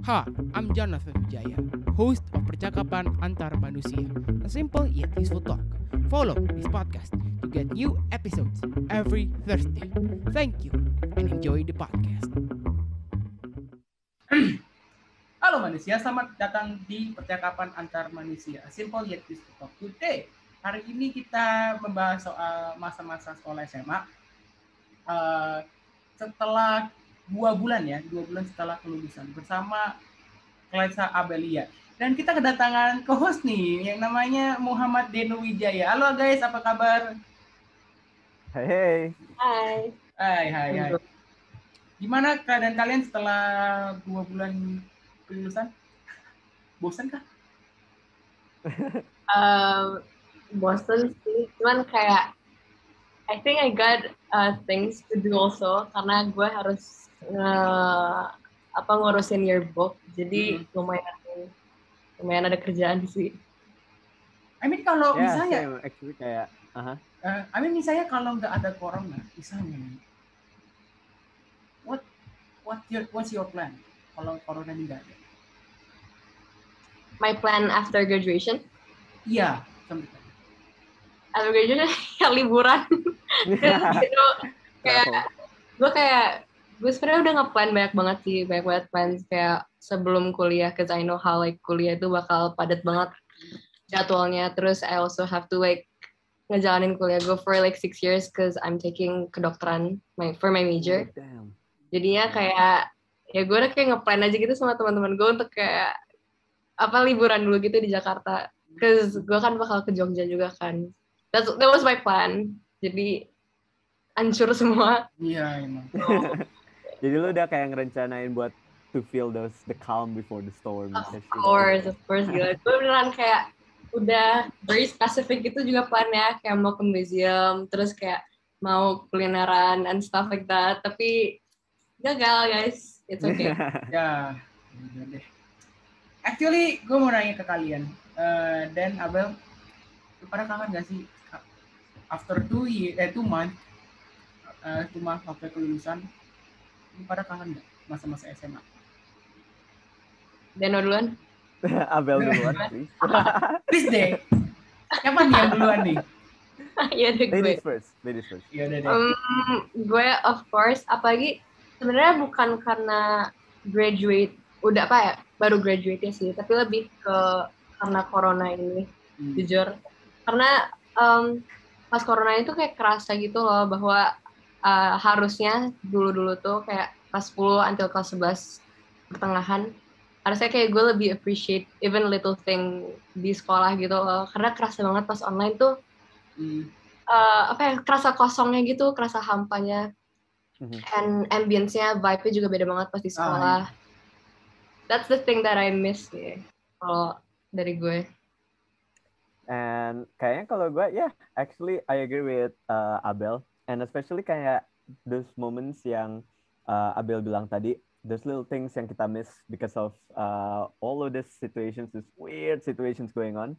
Hi, I'm Jonathan Wijaya, host of Percakapan Antar Manusia, a simple yet useful talk. Follow this podcast to get new episodes every Thursday. Thank you and enjoy the podcast. Halo manusia, selamat datang di Percakapan Antar Manusia, a simple yet useful talk. Today, hari ini kita membahas soal masa-masa sekolah SMA. Setelah 2 bulan setelah kelulusan bersama Clarissa Abelia. Dan kita kedatangan co-host nih yang namanya Muhammad Deno Wijaya. Halo guys, apa kabar? Hai. Hai. Gimana keadaan kalian setelah 2 bulan kelulusan? Bosan kah? Bosen sih, cuman kayak I think I got things to do also karena gue harus ngurusin yearbook, jadi lumayan ada kerjaan sih. I mean kalau misalnya, same, actually kayak, misalnya kalau nggak ada corona, misalnya, what's your plan kalau corona ini nggak ada? My plan after graduation? Iya, sampai After graduation ya liburan. Gitu, gue sebenarnya udah nge-plan banyak banget plans kayak sebelum kuliah, cause I know how like kuliah itu bakal padat banget jadwalnya. Terus I also have to like ngejalanin kuliah gue for like 6 years cause I'm taking kedokteran for my major. Jadinya kayak ya gue udah kayak nge-plan aja gitu sama teman-teman gue untuk kayak liburan dulu gitu di Jakarta. Cause gue kan bakal ke Jogja juga kan. That was my plan. Jadi hancur semua. Iya emang. Jadi lu udah kayak ngerencanain buat to feel the calm before the storm. Of course, gila. Gue beneran kayak udah very specific gitu juga plannya, kayak mau ke museum, terus kayak mau kulineran and stuff like that. Tapi gagal guys, it's okay. Ya, udah deh. Actually, gue mau nanya ke kalian, dan Abel, lu pada kangen gak sih after 2 months waktu kelulusan, lu pada kangen gak masa-masa SMA? Deno duluan? Abel duluan, please. Please deh. Siapa nih yang duluan nih? Iya deh gue. Ladies first. Iya deh. Gue of course, apalagi sebenarnya bukan karena baru graduate ya sih, tapi lebih ke karena corona ini, jujur. Karena pas corona itu kayak kerasa gitu loh bahwa harusnya dulu tuh kayak kelas 10 until kelas 11 pertengahan harusnya kayak gue lebih appreciate even little thing di sekolah gitu loh, karena kerasa banget pas online tuh kerasa kosongnya gitu, kerasa hampanya, and ambience-nya, vibe-nya juga beda banget pas di sekolah. That's the thing that I miss sih kalau dari gue. And kayaknya kalau gue, actually I agree with Abel, and especially kayak those moments yang Abel bilang tadi, those little things yang kita miss because of all of these situations, these weird situations going on.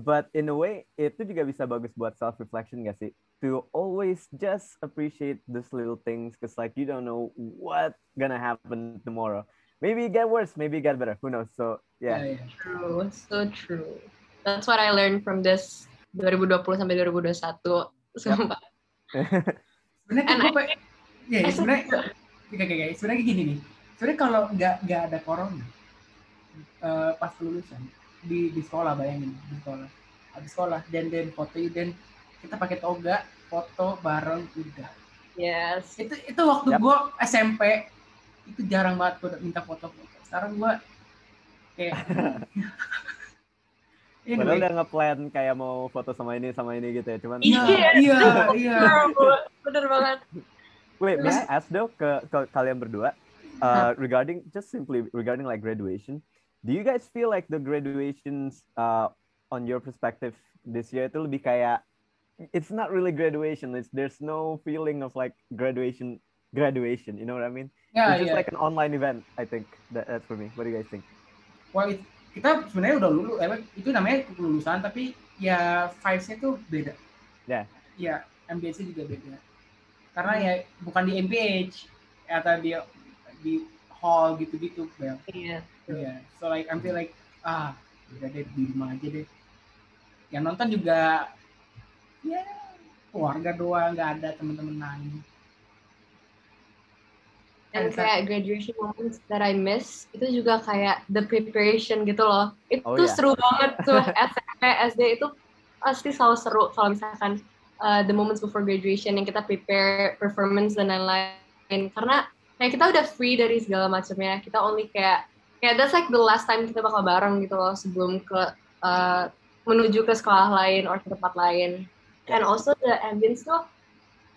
But in a way, itu juga bisa bagus buat self-reflection gak sih? To always just appreciate these little things, because like you don't know what gonna happen tomorrow. Maybe get worse, maybe get better. Who knows? So yeah. True, so true. That's what I learned from this 2020 sampai 2021. Sumpah. Sebenarnya gini nih. Sebenarnya kalau nggak ada corona, pas kelulusan di sekolah, bayangin di sekolah, habis sekolah dan foto, dan kita pakai toga, foto bareng udah. Yes. Itu waktu gue SMP itu jarang banget gue minta foto. Sekarang gue kayak Padahal udah nge-plan kayak mau foto sama ini gitu ya, cuman iya. Bener banget. Wait, may I ask though ke kalian berdua, regarding like graduation, do you guys feel like the graduations on your perspective this year itu lebih kayak it's not really graduation, there's no feeling of like graduation, you know what I mean? It's just like an online event, I think. That's for me. What do you guys think? Well, kita sebenarnya udah lulus, itu namanya kelulusan, tapi ya vibes-nya tuh beda. Ya, ambience-nya juga beda. Karena ya bukan di MPH atau di hall gitu-gitu, Bel. Iya. Yeah. So like I feel like udah deh di rumah aja deh. Yang nonton juga ya keluarga doang, nggak ada teman-teman lain. Dan kayak graduation moments that I miss itu juga kayak the preparation gitu loh. Itu seru banget tuh. SMP, SD itu pasti selalu seru kalau misalkan the moments before graduation yang kita prepare performance dan lain-lain. Karena kayak kita udah free dari segala macamnya. Kita only kayak that's like the last time kita bakal bareng gitu loh sebelum ke menuju ke sekolah lain or ke tempat lain. And also the ambience tuh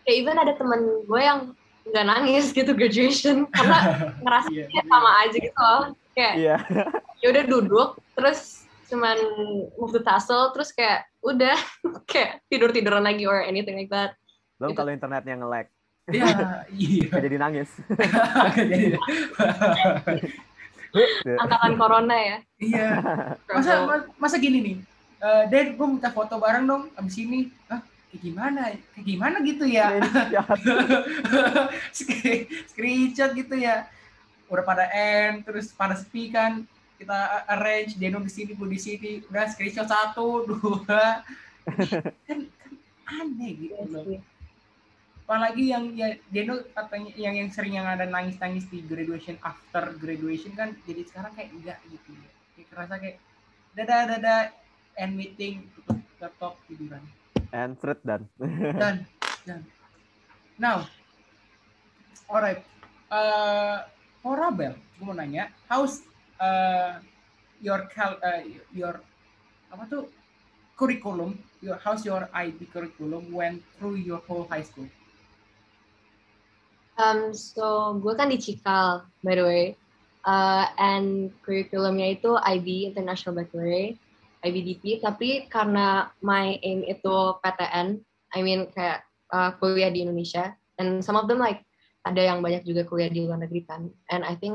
kayak even ada temen gue yang nggak nangis gitu graduation karena ngerasanya sama aja gitu loh. Kayak ya udah duduk terus cuman move the tassel terus kayak udah kayak tidur-tiduran lagi or anything like that. Belum kalau internetnya nge-lag. Iya. Jadi nangis. Angkatan corona ya. Iya. Masa gini nih. Dad, gue minta foto bareng dong abis ini. Kayak gimana gitu ya. Screenshot gitu ya. Udah pada end, terus pada sepi kan. Kita arrange, Deno di sini, gue di sini. Udah screenshot 1, 2. kan aneh gitu loh. Apalagi yang ya Deno katanya yang sering yang ada nangis-nangis di graduation, after graduation kan, jadi sekarang kayak enggak gitu ya. Kayak kerasa kayak dadah end meeting, tutup laptop, tiduran. And thread done. Done. Now, alright. For Abel, gue mau nanya, how's your curriculum? How's your IB curriculum went through your whole high school? So gue kan di Cikal, by the way, and curriculumnya itu IB International Baccalaureate. IBDP, tapi karena my aim itu PTN, I mean kayak kuliah di Indonesia, and some of them like ada yang banyak juga kuliah di luar negeri kan, and I think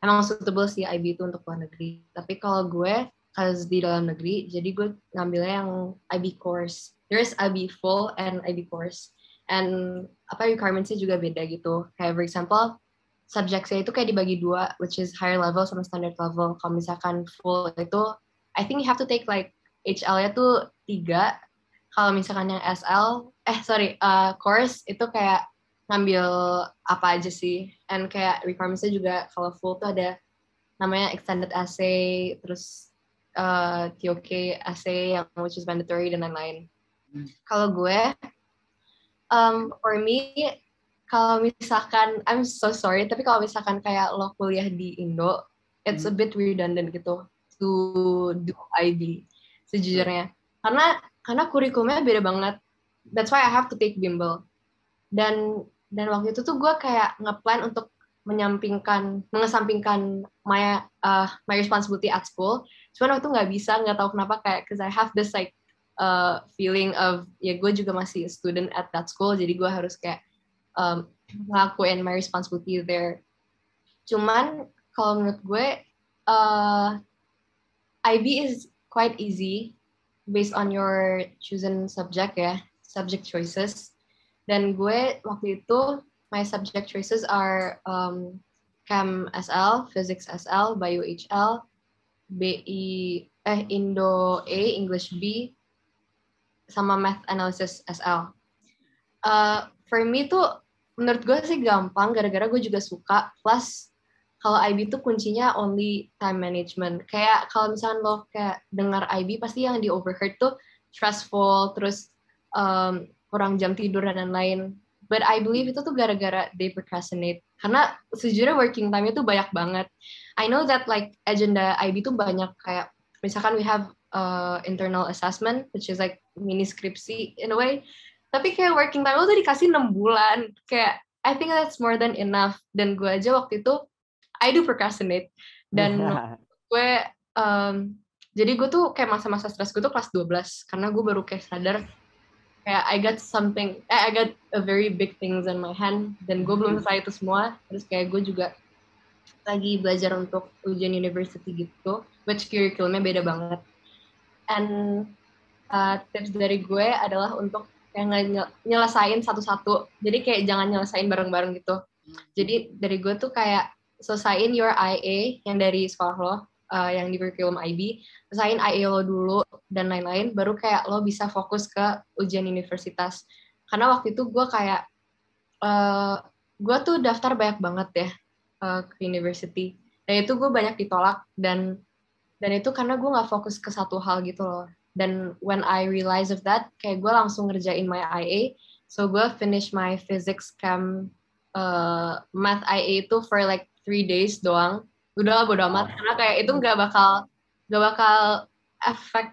emang suitable sih IB itu untuk luar negeri. Tapi kalau gue, cause di dalam negeri, jadi gue ngambilnya yang IB course. There's IB full and IB course, and requirements-nya juga beda gitu. Kayak for example, subject-nya itu kayak dibagi 2, which is higher level sama standard level. Kalau misalkan full itu I think you have to take like HL-nya tuh 3. Kalau misalkan yang course itu kayak ngambil apa aja sih. And kayak requirements-nya juga kalau full tuh ada namanya extended essay, terus TOK essay yang which is mandatory dan lain-lain. Kalau gue, for me, kalau misalkan, I'm so sorry, tapi kalau misalkan kayak lo kuliah di Indo, it's a bit redundant gitu. To do IB sejujurnya karena kurikulumnya beda banget. That's why I have to take bimbel. Dan waktu itu tuh gue kayak ngeplan untuk mengesampingkan my responsibility at school. Cuman waktu itu nggak tahu kenapa kayak because I have this like feeling of ya gue juga masih student at that school, jadi gue harus kayak ngelakuin my responsibility there. Cuman kalau menurut gue IB is quite easy based on your chosen subject ya, subject choices. Dan gue waktu itu my subject choices are Chem SL, Physics SL, Bio HL, Indo A, English B, sama Math Analysis SL. For me tuh menurut gue sih gampang, gara-gara gue juga suka, plus kalau IB tuh kuncinya only time management. Kayak kalau misalnya lo kayak dengar IB, pasti yang di overheard tuh stressful, terus kurang jam tidur dan lain-lain. But I believe itu tuh gara-gara they procrastinate. Karena sejujurnya working time itu banyak banget. I know that like agenda IB tuh banyak kayak, misalkan we have internal assessment, which is like mini skripsi in a way. Tapi kayak working time lo tuh dikasih 6 bulan. Kayak, I think that's more than enough. Dan gue aja waktu itu, I do procrastinate. Dan gue, jadi gue tuh kayak masa-masa stres gue tuh kelas 12. Karena gue baru kayak sadar, kayak I got a very big things in my hand. Dan gue belum selesai itu semua. Terus kayak gue juga lagi belajar untuk ujian university gitu. Which curriculumnya beda banget. And tips dari gue adalah untuk kayak nyelesain satu-satu. Jadi kayak jangan nyelesain bareng-bareng gitu. Jadi dari gue tuh kayak selesaiin your IA yang dari sekolah lo, yang di curriculum IB, selesaiin IA lo dulu dan lain-lain, baru kayak lo bisa fokus ke ujian universitas. Karena waktu itu gue kayak gue tuh daftar banyak banget ya ke university, dan itu gue banyak ditolak, dan itu karena gue nggak fokus ke satu hal gitu loh. Dan when I realize of that, kayak gue langsung ngerjain my IA, so gue finish my physics chem math IA itu for like 3 days doang. Udah lah bodo amat, karena kayak itu nggak bakal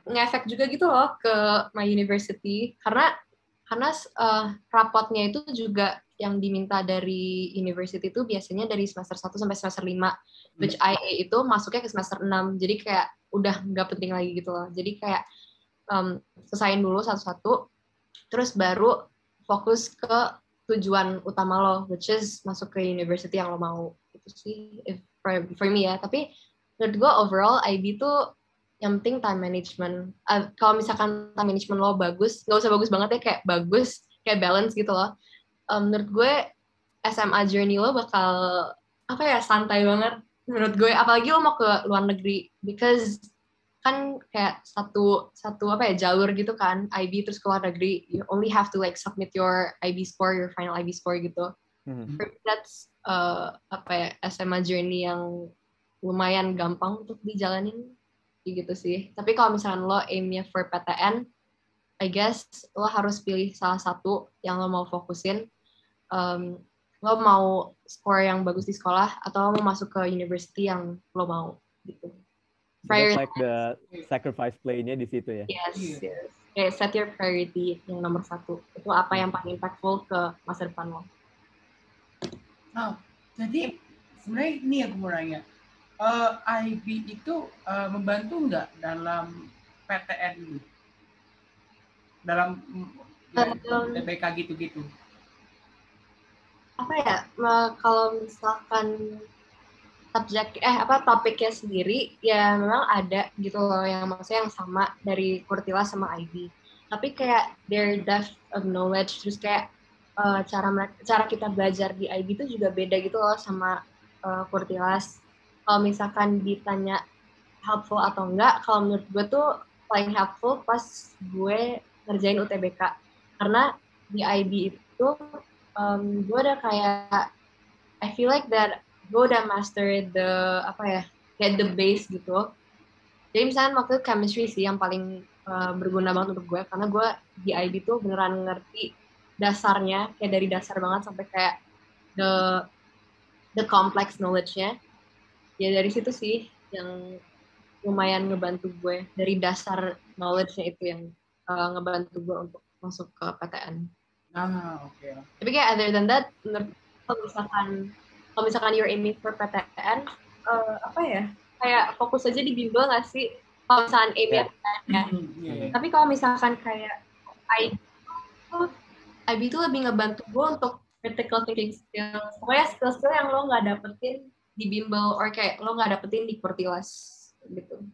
ngefek juga gitu loh ke my university, karena rapotnya itu juga yang diminta dari university itu biasanya dari semester 1 sampai semester 5, which IA itu masuknya ke semester 6, jadi kayak udah nggak penting lagi gitu loh. Jadi kayak selesain dulu satu-satu, terus baru fokus ke tujuan utama lo, which is masuk ke university yang lo mau. Itu sih for me ya. Tapi menurut gue overall IB tuh yang penting time management. Kalau misalkan time management lo bagus, nggak usah bagus banget ya, kayak bagus, kayak balance gitu loh. Menurut gue SMA journey lo bakal santai banget menurut gue, apalagi lo mau ke luar negeri, because kan kayak satu jalur gitu kan, IB terus ke luar negeri, you only have to like submit your IB score, your final IB score gitu. That's SMA journey yang lumayan gampang untuk dijalanin gitu sih. Tapi kalau misalkan lo aimnya for PTN, I guess lo harus pilih salah satu yang lo mau fokusin. Lo mau score yang bagus di sekolah atau lo mau masuk ke university yang lo mau gitu. That's like the sacrifice play-nya di situ ya. Yes. Okay, set your priority yang nomor 1. Itu apa yang paling impactful ke masa depan lo. Nah, jadi sebenarnya ini aku mau nanya, IB itu membantu nggak dalam PTN ini? Dalam TBK gitu-gitu? Kalau misalkan topiknya sendiri ya memang ada gitu loh, yang maksudnya yang sama dari Kurtilas sama IB, tapi kayak their depth of knowledge, terus kayak cara kita belajar di IB itu juga beda gitu loh sama Kurtilas. Kalau misalkan ditanya helpful atau enggak, kalau menurut gue tuh paling helpful pas gue ngerjain UTBK, karena di IB itu gue udah kayak I feel like that gue udah master kayak the base gitu. Jadi misalnya waktu itu chemistry sih yang paling berguna banget untuk gue, karena gue di IB tuh beneran ngerti dasarnya, kayak dari dasar banget sampai kayak the complex knowledge-nya. Ya dari situ sih yang lumayan ngebantu gue, dari dasar knowledge-nya itu yang ngebantu gue untuk masuk ke PTN. Okay. Tapi kayak other than that, menurut kalau misalkan you're aiming for PTN, kayak fokus aja di bimbel nggak sih? Kalau misalkan aimnya PTN. Tapi kalau misalkan kayak IB itu lebih ngebantu gue untuk critical thinking skills. Pokoknya skill-skill yang lo nggak dapetin di bimbel, or kayak lo nggak dapetin di Kurtilas gitu.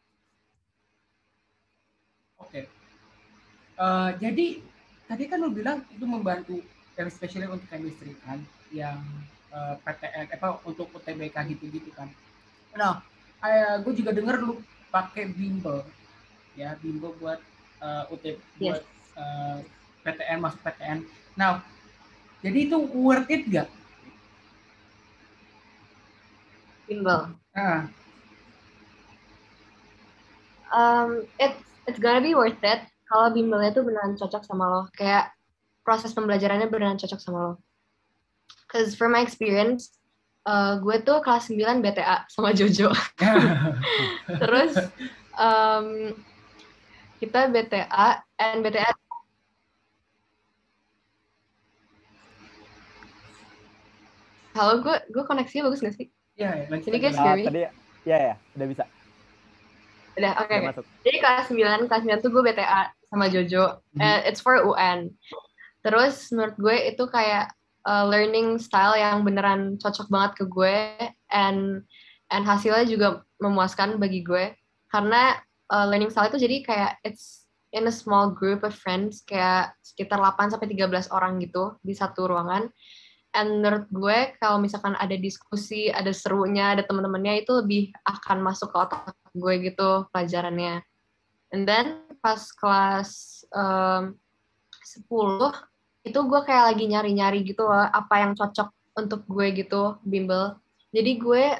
Oke. Jadi tadi kan lo bilang itu membantu, especially untuk chemistry kan, yang PTN untuk UTBK gitu-gitu kan. Nah, gue juga denger lu pakai bimbel, ya bimbel buat buat PTN, masuk PTN. Nah, jadi itu worth it gak? Bimbel. It's gonna be worth it kalau bimbelnya tuh beneran cocok sama lo, kayak proses pembelajarannya beneran cocok sama lo. Cause from my experience, gue tuh kelas 9 BTA sama Jojo. Terus kita BTA, and BTA. Halo, gue koneksinya bagus nggak sih? Iya. Jadi guys, hear me? Tadi ya, udah bisa. Udah, oke. Jadi kelas 9 tuh gue BTA sama Jojo. It's for UN. Terus menurut gue itu kayak learning style yang beneran cocok banget ke gue, and hasilnya juga memuaskan bagi gue, karena learning style itu jadi kayak it's in a small group of friends, kayak sekitar 8-13 orang gitu di satu ruangan, And menurut gue kalau misalkan ada diskusi, ada serunya, ada teman-temannya itu lebih akan masuk ke otak gue gitu pelajarannya. And then pas kelas 10 itu gue kayak lagi nyari-nyari gitu loh apa yang cocok untuk gue gitu bimbel. Jadi gue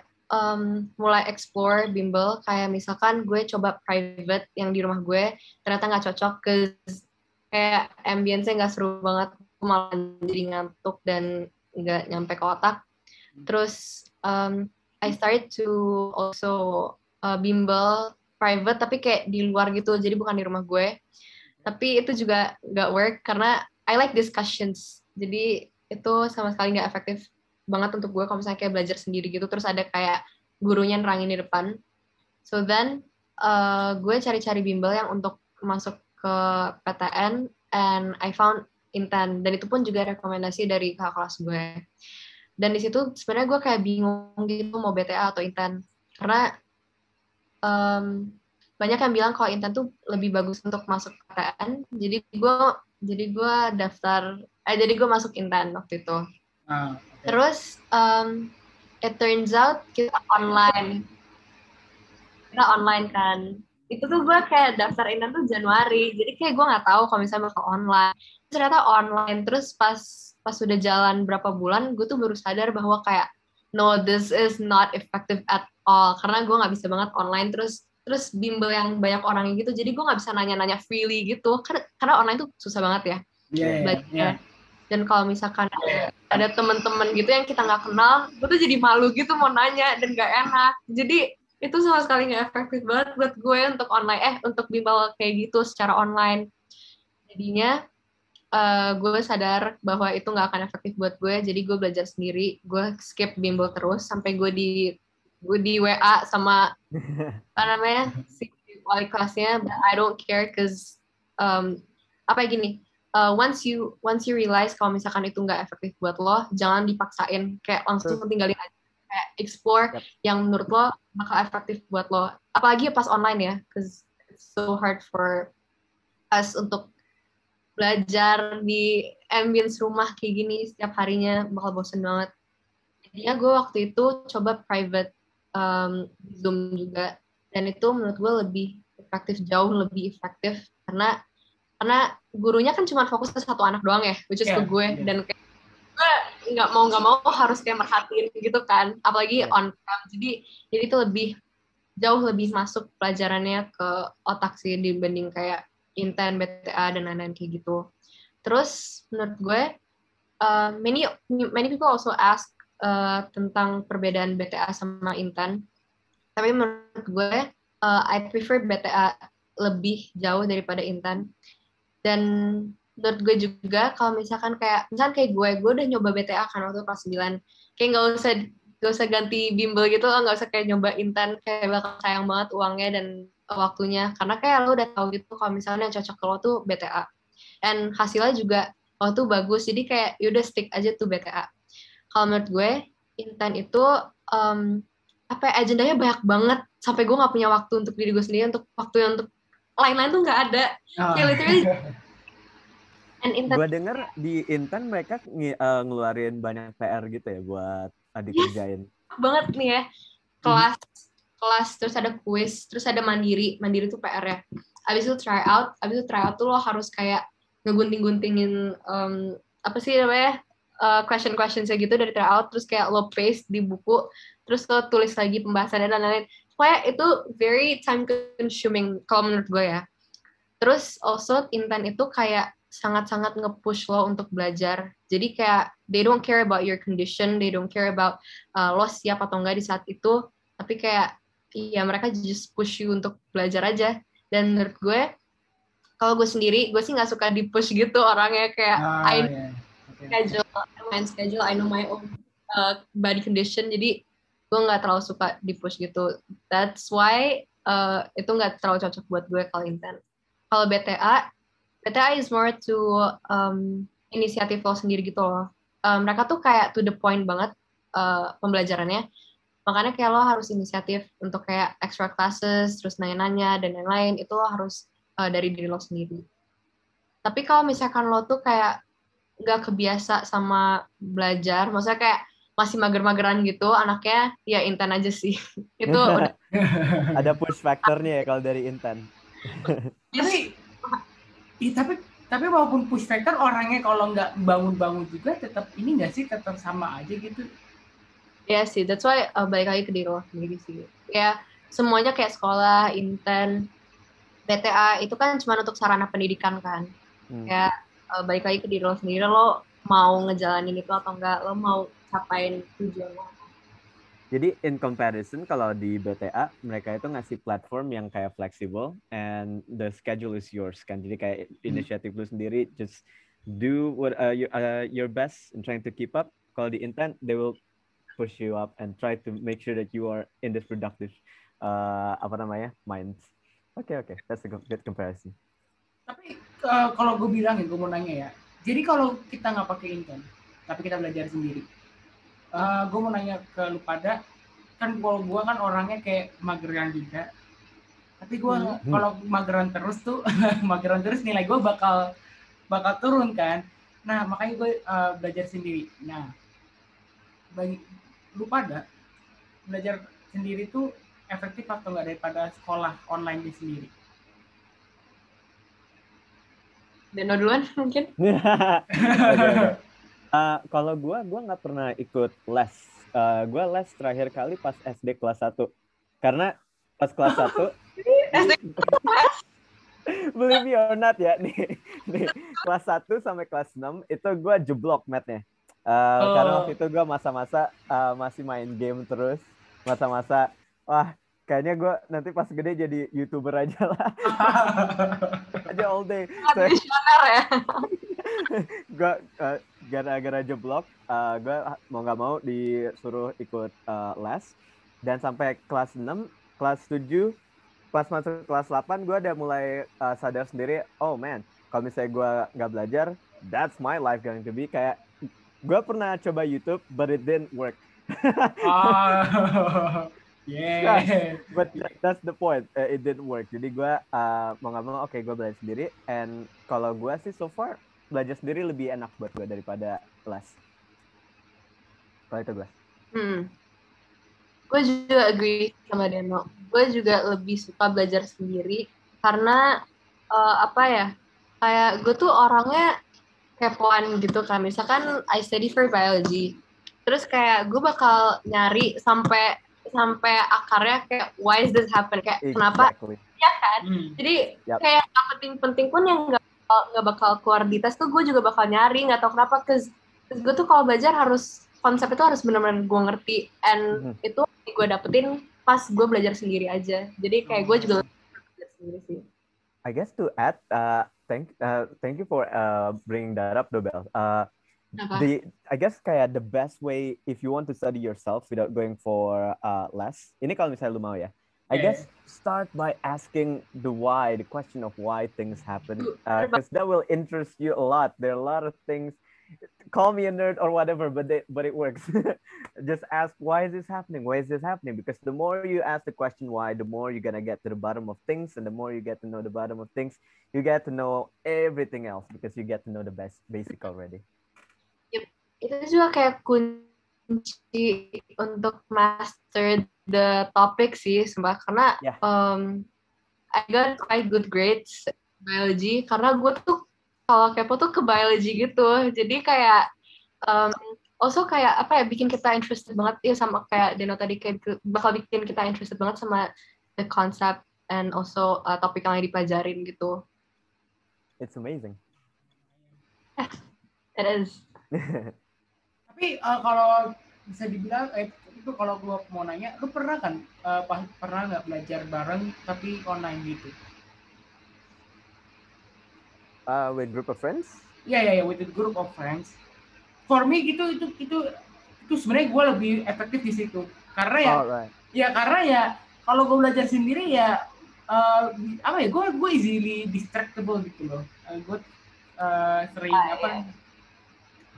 mulai explore bimbel kayak misalkan gue coba private yang di rumah gue ternyata nggak cocok kayak ambience-nya nggak seru banget, malah jadi ngantuk dan nggak nyampe ke otak. Terus I started to also bimbel private tapi kayak di luar gitu, jadi bukan di rumah gue. Tapi itu juga nggak work karena I like discussions. Jadi itu sama sekali nggak efektif banget untuk gue kalau misalnya kayak belajar sendiri gitu. Terus ada kayak gurunya nerangin di depan. So then gue cari-cari bimbel yang untuk masuk ke PTN and I found Intan. Dan itu pun juga rekomendasi dari kakak kelas gue. Dan di situ sebenarnya gue kayak bingung gitu mau BTA atau Intan. Karena banyak yang bilang kalau Intan tuh lebih bagus untuk masuk PTN. Jadi gue jadi gue masuk Intan waktu itu. Okay. Terus it turns out kita online kan. Itu tuh gue kayak daftar Intan tuh Januari. Jadi kayak gue nggak tahu kalau misalnya bakal online. Ternyata online. Terus pas sudah jalan berapa bulan, gue tuh baru sadar bahwa kayak no, this is not effective at all. Karena gue nggak bisa banget online. Terus bimbel yang banyak orang gitu, jadi gue nggak bisa nanya-nanya freely gitu, karena online tuh susah banget ya belajarnya. Dan kalau misalkan ada teman-teman gitu yang kita nggak kenal, gue tuh jadi malu gitu mau nanya dan nggak enak. Jadi itu sama sekali nggak efektif banget buat gue untuk untuk bimbel kayak gitu secara online. Jadinya gue sadar bahwa itu nggak akan efektif buat gue, jadi gue belajar sendiri, gue skip bimbel terus sampai gue di WA sama apa namanya si wali kelasnya, but I don't care cause once you realize kalau misalkan itu nggak efektif buat lo, jangan dipaksain, kayak langsung tinggalin aja, kayak explore yang menurut lo bakal efektif buat lo, apalagi pas online ya, cause it's so hard for us untuk belajar di ambience rumah kayak gini setiap harinya, bakal bosen banget. Jadinya gue waktu itu coba private Zoom juga, dan itu menurut gue jauh lebih efektif karena gurunya kan cuma fokus ke satu anak doang ya, which is ke gue, dan kayak gue nggak mau harus kayak merhatiin gitu kan, apalagi on cam, jadi itu jauh lebih masuk pelajarannya ke otak sih dibanding kayak Intan, BTA dan lain-lain kayak gitu. Terus menurut gue many people also ask tentang perbedaan BTA sama Intan. Tapi menurut gue, I prefer BTA lebih jauh daripada Intan. Dan menurut gue juga, kalau misalkan kayak gue udah nyoba BTA kan waktu kelas 9. Kayak nggak usah ganti bimbel gitu, nggak usah kayak nyoba Intan, kayak bakal sayang banget uangnya dan waktunya. Karena kayak lo udah tahu gitu kalau misalnya yang cocok ke lo tuh BTA. And hasilnya juga waktu bagus, jadi kayak yaudah stick aja tuh BTA. Kalau menurut gue, Intan itu agendanya banyak banget sampai gue nggak punya waktu untuk diri gue sendiri, untuk waktu untuk lain-lain tuh nggak ada. Kayak literally. Gue denger di Intan mereka ngeluarin banyak PR gitu ya buat dikerjain. Banget nih ya, kelas terus ada kuis, terus ada mandiri tuh PR ya. Abis itu try out tuh lo harus kayak ngegunting-guntingin question-questionnya gitu dari tryout, terus kayak lo paste di buku, terus lo tulis lagi pembahasannya dan lain-lain. Pokoknya itu very time consuming kalau menurut gue ya. Terus also Intan itu kayak sangat-sangat nge-push lo untuk belajar. Jadi kayak they don't care about your condition, they don't care about lo siap atau enggak di saat itu, tapi kayak ya mereka just push you untuk belajar aja. Dan menurut gue, kalau gue sendiri, gue sih nggak suka di-push gitu orangnya, kayak schedule, I know my own body condition, jadi gue nggak terlalu suka di-push gitu. That's why itu nggak terlalu cocok buat gue kalau Intan. Kalau BTA is more to inisiatif lo sendiri gitu loh. Mereka tuh kayak to the point banget pembelajarannya. Makanya kayak lo harus inisiatif untuk kayak extra classes, terus nanya-nanya dan lain-lain, itu lo harus dari diri lo sendiri. Tapi kalau misalkan lo tuh kayak nggak kebiasa sama belajar, maksudnya kayak masih mager-mageran gitu anaknya, ya Intan aja sih. Itu udah Ada push factornya ya kalau dari Intan. Tapi, tapi walaupun push factor orangnya kalau nggak bangun-bangun juga tetap ini nggak sih, tetap sama aja gitu. ya sih, that's why balik lagi ke diri lo sendiri sih. Ya semuanya kayak sekolah, Intan, PTA itu kan cuma untuk sarana pendidikan kan. Kayak balik lagi ke diri lo sendiri, lo mau ngejalanin itu atau enggak, lo mau capain tujuan lo. Jadi in comparison kalau di BTA mereka itu ngasih platform yang kayak flexible and the schedule is yours kan. Jadi kayak inisiatif lu sendiri, just do what your best in trying to keep up. Kalau di Intan they will push you up and try to make sure that you are in this productive minds. Okay, that's a good comparison. Tapi kalau gue bilang ya, gue mau nanya ya. Jadi kalau kita nggak pakai Intan, tapi kita belajar sendiri. Gue mau nanya ke lu pada, kan kalau gue kan orangnya kayak mageran juga. Tapi gue kalau mageran terus tuh, mageran terus nilai gue bakal turun kan. Nah makanya gue belajar sendiri. Nah bagi lu pada belajar sendiri tuh efektif atau nggak daripada sekolah online di sendiri? Deno duluan mungkin. Okay. Kalau gue nggak pernah ikut les. Gue les terakhir kali pas SD kelas 1. Karena pas kelas 1 believe me or not ya, nih kelas 1 sampai kelas 6 itu gue jeblok math-nya. Karena waktu itu gue masa-masa masih main game terus. Masa-masa, wah kayaknya gue nanti pas gede jadi YouTuber aja lah. Aja all day. Visioner ya. Gue gara-gara jeblok, gue mau nggak mau disuruh ikut les. Dan sampai kelas 6, kelas 7, pas masuk kelas 8, gue udah mulai sadar sendiri, oh man, kalau misalnya gue nggak belajar, that's my life going to be. Kayak, gue pernah coba YouTube, but it didn't work. Yeah. But that's the point. It didn't work. Jadi gue mau nggak mau, oke, gue belajar sendiri. And kalau gue sih so far belajar sendiri lebih enak buat gue daripada les. Kalau itu gue. Gue juga agree sama Deno. Gue juga lebih suka belajar sendiri karena kayak gue tuh orangnya kepoan gitu kan. Misalkan I study for biology, terus kayak gue bakal nyari sampai akarnya kayak why is this happen, kayak kenapa ya kan. Jadi kayak yang penting pun yang nggak bakal keluar di tes tuh gue juga bakal nyari, nggak tahu kenapa. Cause gue tuh kalau belajar harus konsep itu harus benar-benar gue ngerti, and itu gue dapetin pas gue belajar sendiri aja. Jadi kayak gue juga belajar sendiri sih. I guess to add, thank you for bringing that up, Dobel. I guess kayak the best way if you want to study yourself without going for les. Ini kalau misalnya lu mau ya. I guess start by asking the why, the question of why things happen, because that will interest you a lot. There are a lot of things. Call me a nerd or whatever, but it works. Just ask, why is this happening? Why is this happening? Because the more you ask the question why, the more you're gonna get to the bottom of things, and the more you get to know the bottom of things, you get to know everything else because you get to know the basic already. Yep. Itu juga kayak kunci untuk master the topic sih, Sumpah. Karena I got quite good grades biology, karena gue tuh kalau kepo tuh ke biology gitu. Jadi kayak also kayak bikin kita interested banget ya, sama kayak Deno tadi, kayak bakal bikin kita interested banget sama the concept and also topik yang dipelajarin gitu. It's amazing. It is. Tapi kalau bisa dibilang itu, kalau gue mau nanya, lu pernah kan pernah nggak belajar bareng tapi online gitu? With group of friends? Yeah, with a group of friends. For me itu sebenarnya gue lebih efektif di situ. Karena karena kalau gue belajar sendiri ya gue easily distractible gitu loh. Gue sering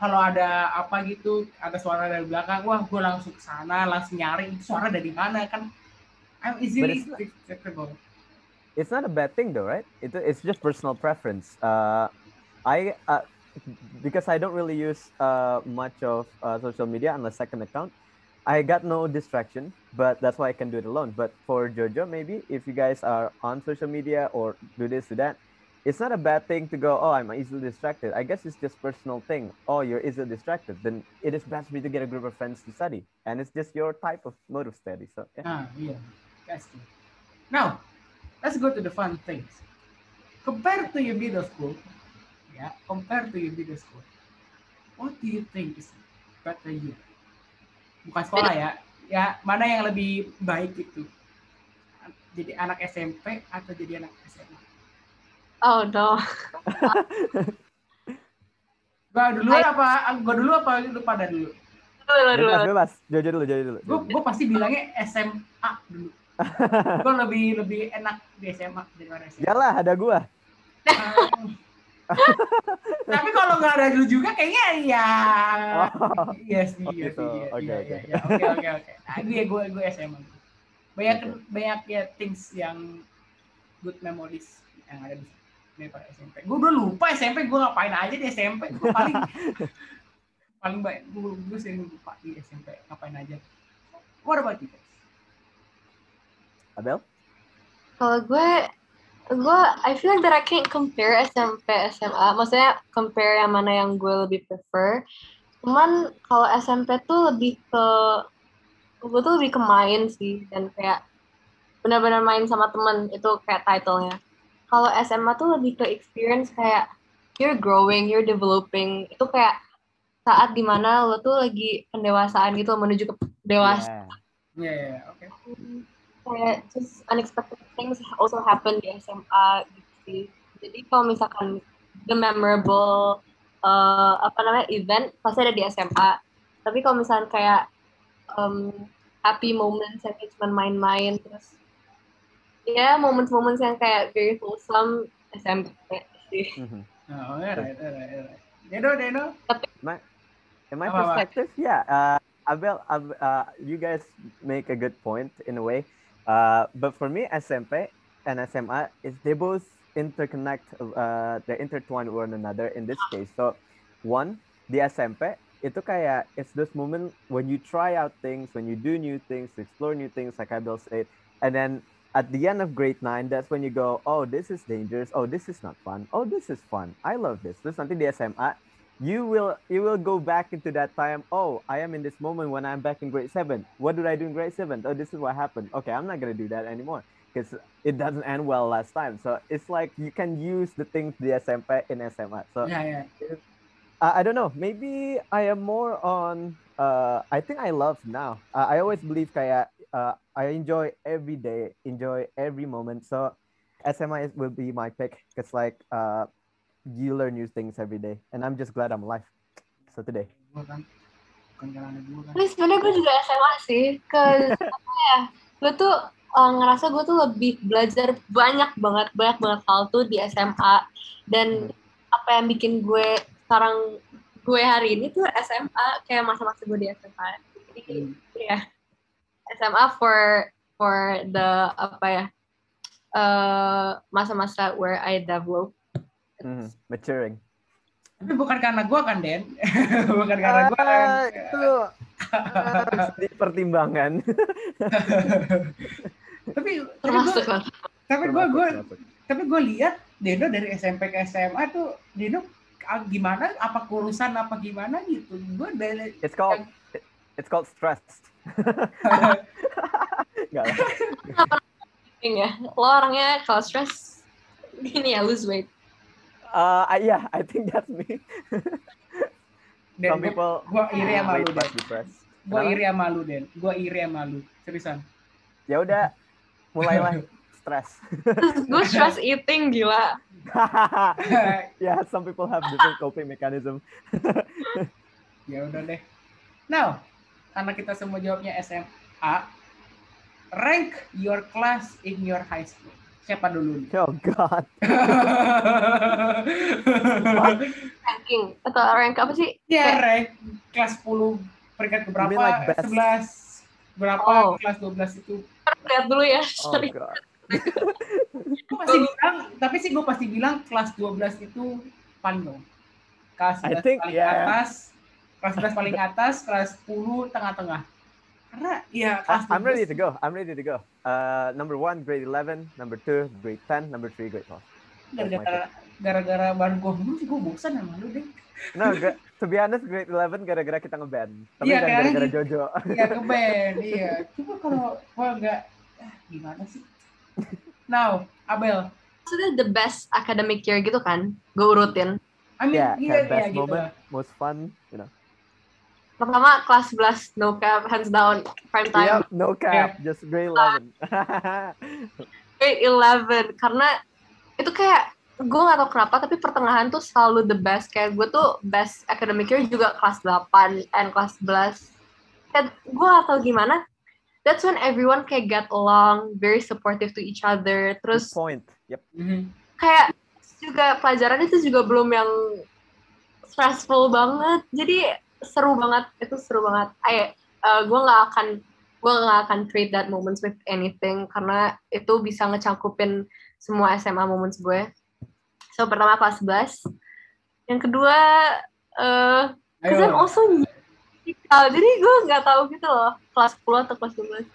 kalau ada apa gitu, ada suara dari belakang, wah gue langsung ke sana, langsung nyari itu suara dari mana kan. I'm easily distractible. It's not a bad thing though, right? It's just personal preference. because I don't really use much of social media unless second account. I got no distraction, but that's why I can do it alone. But for Jojo, maybe if you guys are on social media or do this, do that, it's not a bad thing to go, oh, I'm easily distracted. I guess it's just personal thing. Oh, you're easily distracted. Then it is best for you to get a group of friends to study. And it's just your type of mode of study. So yeah. Yeah, that's true. Now, let's go to the fun things. Compared to your middle school, what do you think is better year? Bukan sekolah ya, mana yang lebih baik itu? Jadi anak SMP atau jadi anak SMA? Oh no. Gua dulu apa lu pada dulu? Bebas. Jojo dulu. Gue pasti bilangnya SMA dulu. Gue lebih enak di SMA daripada SMA. Yalah, ada gua. Tapi kalau nggak ada lu juga kayaknya ya. Iya sih. Oke. Nah, gue SMA. Banyak ya things yang good memories yang ada di daripada SMP. Gue udah lupa SMP gue ngapain aja di SMP. Gue paling banyak gue sering lupa di SMP ngapain aja. What about you guys? Abel? Kalau gue I feel like that I can't compare SMP SMA. Maksudnya compare yang mana yang gue lebih prefer. Cuman kalau SMP tuh gue tuh lebih ke main sih, dan kayak benar-benar main sama temen, itu kayak title-nya. Kalau SMA tuh lebih ke experience, kayak you're growing, you're developing. Itu kayak saat dimana lo tuh lagi pendewasaan gitu, menuju ke dewasa. Yeah, okay. Kayak just unexpected things also happen di SMA gitu sih. Jadi kalau misalkan the memorable event pasti ada di SMA. Tapi kalau misalkan kayak happy moments yang cuma main-main, terus ya moments yang kayak very wholesome SMP sih. Oh, alright. Deno. In my perspective, Abel, you guys make a good point in a way. But for me, SMP and SMA they both interconnect. They're intertwined with one another in this case. So, one, the SMP itu kayak it's this moment when you try out things, when you do new things, explore new things, like Abel said, and then at the end of grade 9, that's when you go, oh, this is dangerous. Oh, this is not fun. Oh, this is fun. I love this. Terus nanti di SMA, you will go back into that time. Oh, I am in this moment when I'm back in grade 7. What did I do in grade 7? Oh, this is what happened. Okay, I'm not gonna do that anymore because it doesn't end well last time. So it's like you can use the things the SMP in SMA. So Yeah. I don't know. Maybe I am more on. I think I love now. I always believe kayak I enjoy every day, enjoy every moment. So SMA will be my pick because like you learn new things every day, and I'm just glad I'm alive. So today. Tapi sebenarnya gue juga SMA sih, gue tuh ngerasa gue tuh lebih belajar banyak banget hal tuh di SMA, dan apa yang bikin gue sekarang gue hari ini tuh SMA, kayak masa-masa gue di SMA. Jadi ya SMA for the masa-masa where I develop. Maturing. Tapi bukan karena gue kan, Den. Bukan karena gue kan. Itu dipertimbangkan. Tapi gue lihat Deno dari SMP ke SMA tuh Deno gimana? Apa kurusan apa gimana gitu? Gue dari It's called stress. Enggak lah. Ya, lo orangnya kalau stress gini ya, lose weight. Yeah, I think that's me. Some people gue iri sama lu, Den. Gue iri sama lu, seriusan. Ya udah, mulailah stress. Gue stress eating, gila. Yeah, some people have different coping mechanism. Ya udah deh. Now, karena kita semua jawabnya SMA, rank your class in your high school. Siapa dulu nih? Oh God. Ranking atau rank apa sih? Ya, rank kelas 10 peringkat keberapa? Like 11 berapa? Kelas 12 itu. Lihat dulu ya. Oh God. Gue pasti bilang kelas 12 itu paling dong. kelas I 11 think, paling yeah. atas, kelas 11 paling atas, kelas 10 tengah-tengah. Karena ya kelas I'm ready 12 to go. I'm ready to go. Number 1, grade 11. Number 2, grade 10. Number 3, grade 12. gara-gara bahan gue dulu sih gue bosan sama lu deh. No, to be honest, grade 11 gara-gara kita ngeband. Tapi Iya, jangan kayaknya gara-gara gitu. Jojo. Iya, ngeband, iya. Coba kalau gue nggak, gimana sih? Now, Abel. Maksudnya the best academic year gitu kan, gue urutin. I mean, Yeah, iya, kayak best gitu moment, lah. most fun, you know. Pertama kelas 11, no cap, hands down, prime time. Yep, no cap, just grade 11. Grade 11, karena itu kayak, gue gak tau kenapa, tapi pertengahan tuh selalu the best. Kayak gue tuh best academic year juga kelas 8 and kelas 11. Kayak gue gak tau gimana, that's when everyone kayak get along, very supportive to each other. Terus Good point. Yep. kayak juga pelajaran itu juga belum yang stressful banget, jadi seru banget, itu seru banget. Gue nggak akan trade that moments with anything karena itu bisa ngecangkupin semua SMA moments gue. So pertama kelas 11, yang kedua because I'm also musical, jadi gue nggak tahu gitu loh kelas 10 atau kelas 12.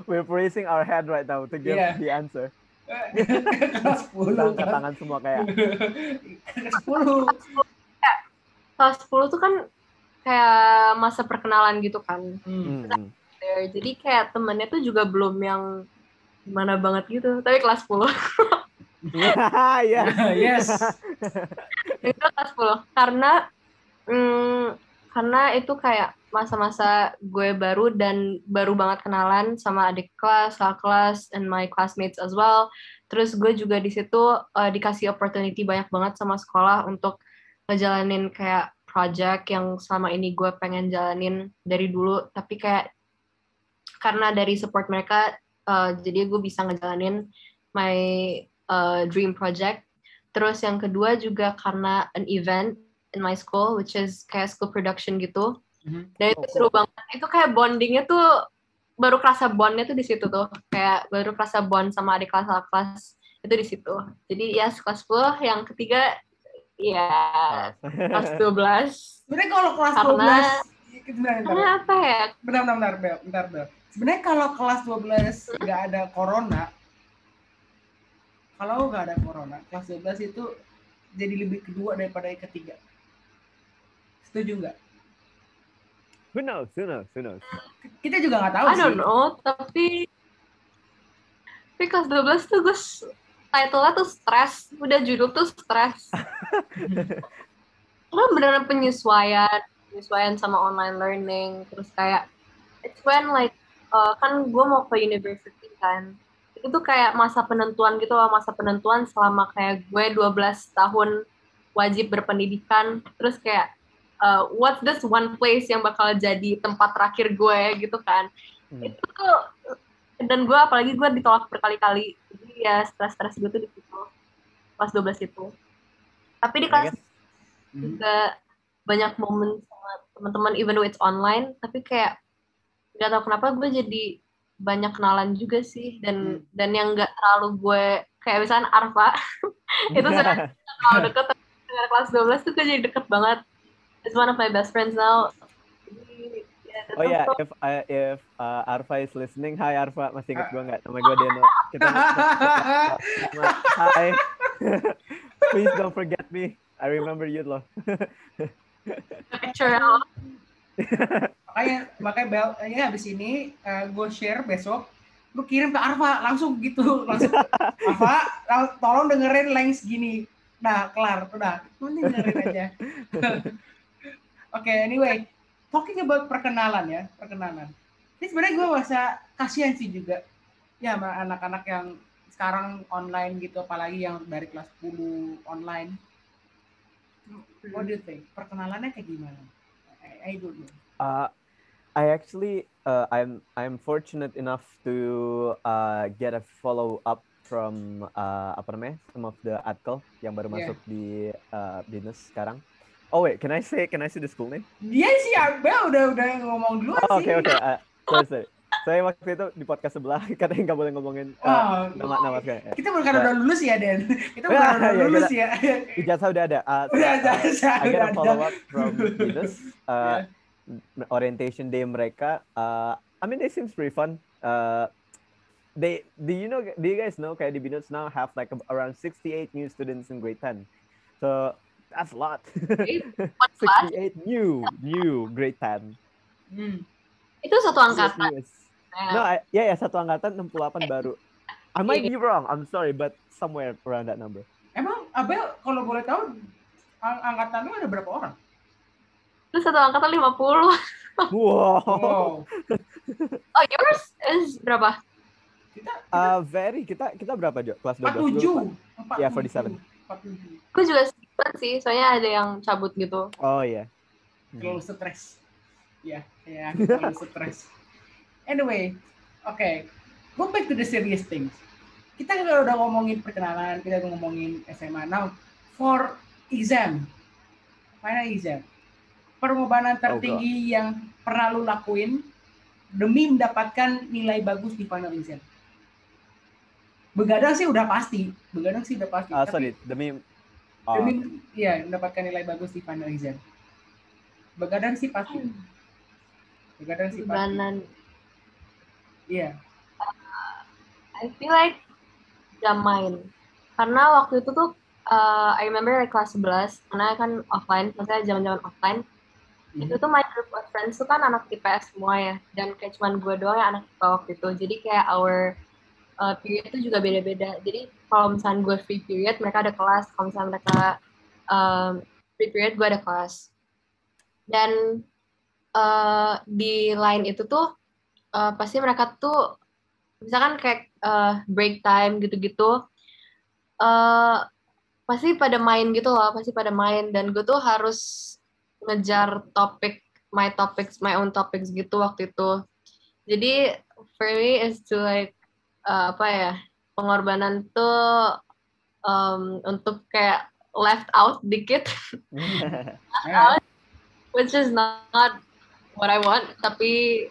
We're raising our head right now to give the answer. Kelas 10 Angkat tangan semua kayak. Kelas 10. Kelas 10 tuh kan kayak masa perkenalan gitu kan. Jadi kayak temennya tuh juga belum yang gimana banget gitu. Tapi kelas 10. Yes. Itu kelas 10. Karena itu kayak masa-masa gue baru dan baru banget kenalan sama adik kelas, kakak kelas, and my classmates as well. Terus gue juga di situ dikasih opportunity banyak banget sama sekolah untuk ngejalanin kayak project yang selama ini gue pengen jalanin dari dulu, tapi kayak karena dari support mereka, jadi gue bisa ngejalanin my dream project. Terus yang kedua juga karena an event in my school, which is kayak school production gitu. Dan itu seru banget. Itu kayak bondingnya tuh, baru kerasa bondnya tuh di situ tuh. Kayak baru kerasa bond sama adik kelas itu di situ. Jadi ya kelas 10, yang ketiga ya kelas 12. Sebenarnya kalau kelas 12 karena apa ya? Bentar, Bel. Sebenarnya kalau kelas 12 nggak ada corona, kelas 12 itu jadi lebih kedua daripada yang ketiga. Setuju nggak? Who knows? Kita juga nggak tahu sih. I don't know, tapi kelas 12 tuh gue title-nya tuh stress, udah judul tuh stress. Karena beneran penyesuaian sama online learning, terus kayak it's when like kan gue mau ke university kan, itu tuh kayak masa penentuan gitu loh, selama kayak gue 12 tahun wajib berpendidikan, terus kayak what's this one place yang bakal jadi tempat terakhir gue gitu kan. Itu tuh, dan gue apalagi gue ditolak berkali-kali, jadi ya stres gue tuh di situ kelas 12 itu. Tapi di kelas juga banyak momen sama teman-teman, even though it's online, tapi kayak nggak tahu kenapa gue jadi banyak kenalan juga sih, dan yang nggak terlalu gue kayak misalnya Arfa itu sebenarnya terlalu deket, tapi dengan kelas 12 tuh gue jadi deket banget. It's one of my best friends now. Oh ya, if Arfa is listening, hi Arfa, masih inget gue nggak? Nama gue Deno. Kita hi. Please don't forget me. I remember you loh. Picture. Makanya Bel, ya habis ini gue share besok, lu kirim ke Arfa langsung gitu, Arfa, tolong dengerin length segini. Nah, kelar, udah, lu dengerin aja. Oke, anyway, talking about perkenalan. Ini sebenarnya gue merasa kasihan sih juga, ya sama anak-anak yang sekarang online gitu, apalagi yang dari kelas 10 online. What do you think? Perkenalannya kayak gimana? I don't know. I actually I'm fortunate enough to get a follow up from some of the adkel yang baru masuk di BINUS sekarang. Oh wait, can I say the school name? Dia sih Abel udah ngomong duluan sih. Okay. Sorry. Saya waktu itu di podcast sebelah katanya nggak boleh ngomongin nama sekali. Kita bukan udah lulus ya, Den. Kita bukan udah lulus ya. Ijazah udah ada. I get a follow up from Binus. Orientation day mereka. I mean, they seems pretty fun. Do you guys know kayak di Binus now have like around 68 new students in grade 10. So that's a lot. 68 new grade 10. Itu satu angkatan. No, satu angkatan 68 baru. I might be wrong. I'm sorry, but somewhere around that number. Emang Abel kalau boleh tahu angkatan lu ada berapa orang? Itu satu angkatan 50. Wow. Oh, yours is berapa? Kita berapa, Jo? Kelas 12. 47. Ya, 47. Aku juga sedikit sih, soalnya ada yang cabut gitu. Oh iya. Terlalu stres. Ya, terlalu stres. Anyway, okay. Go back to the serious things. Kita udah ngomongin perkenalan, kita udah ngomongin SMA. Now, for exam, final exam, pengorbanan tertinggi yang pernah lu lakuin demi mendapatkan nilai bagus di final exam. Begadang sih udah pasti. Demi mendapatkan nilai bagus di final exam. Begadang sih pasti. Iya. I feel like gak main. Karena waktu itu tuh I remember like kelas 11, karena kan offline, maksudnya zaman-zaman offline. Itu tuh my group of friends tuh kan anak IPS semua ya. Dan kayak cuman gue doang yang anak IPA waktu itu. Jadi kayak our period itu juga beda-beda. Jadi kalau misalnya gue free period, mereka ada kelas. Kalau misalnya mereka free period, gue ada kelas. Dan di line itu tuh pasti mereka tuh misalkan kayak break time gitu-gitu pasti pada main gitu loh, dan gue tuh harus ngejar my own topics gitu waktu itu. Jadi for me is to like pengorbanan tuh untuk kayak left out dikit which is not what I want, tapi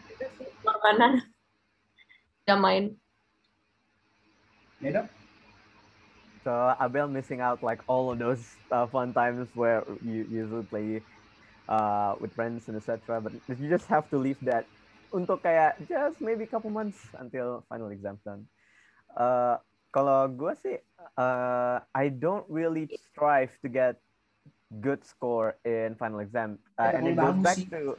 itu sih pengorbanan gak main. So Abel missing out like all of those fun times where you usually play with friends and etc. But you just have to leave that untuk kayak just maybe couple months until final exam done. Kalau gue sih I don't really strive to get good score in final exam. And it goes back to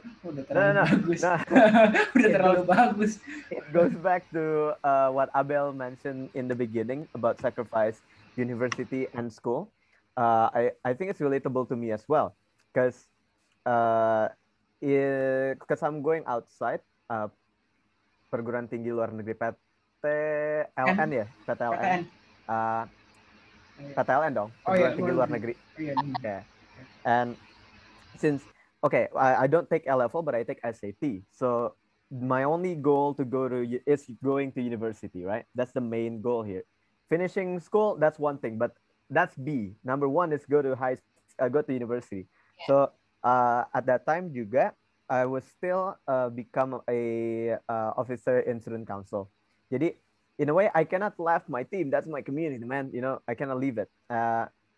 bagus. It goes back to what Abel mentioned in the beginning about sacrifice, university and school. I think it's relatable to me as well because I'm going outside perguruan tinggi luar negeri PTLN ya, PTLN. PTLN dong, perguruan tinggi luar negeri. Yeah. And since I don't take L-level, but I take SAT. So my only goal is going to university, right? That's the main goal here. Finishing school, that's one thing, but that's B. Number one is go to university. Yeah. So at that time juga, I was still become a officer in student council. Jadi in a way, I cannot leave my team. That's my community, man. You know, I cannot leave it.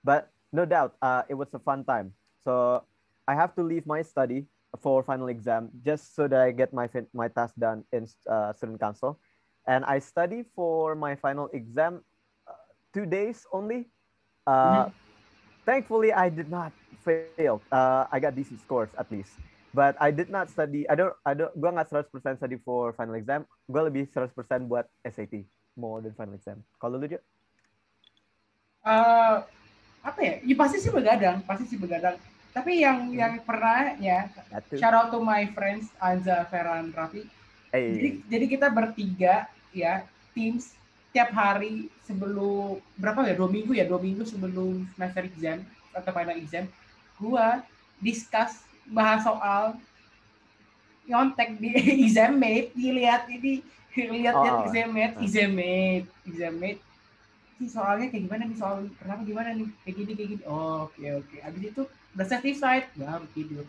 But no doubt, it was a fun time. So I have to leave my study for final exam just so that I get my task done in student council. And I study for my final exam 2 days only. Thankfully, I did not fail. I got decent scores at least. But I did not study. Gue nggak 100% study for final exam. Gue lebih 100% buat SAT more than final exam. Kalau lu juga? Apa ya? Ya pasti sih begadang. Tapi yang pernah ya, shout out to my friends Anza, Ferran, Raffi. Hey. Jadi kita bertiga ya, teams tiap hari sebelum 2 minggu sebelum semester exam atau final exam, gua discuss bahas soal nyontek di exammate, lihat exammate. Ini soalnya kayak gimana nih, soal kenapa gimana nih, kayak gini. Oke. Abis itu udah satisfied, baru tidur.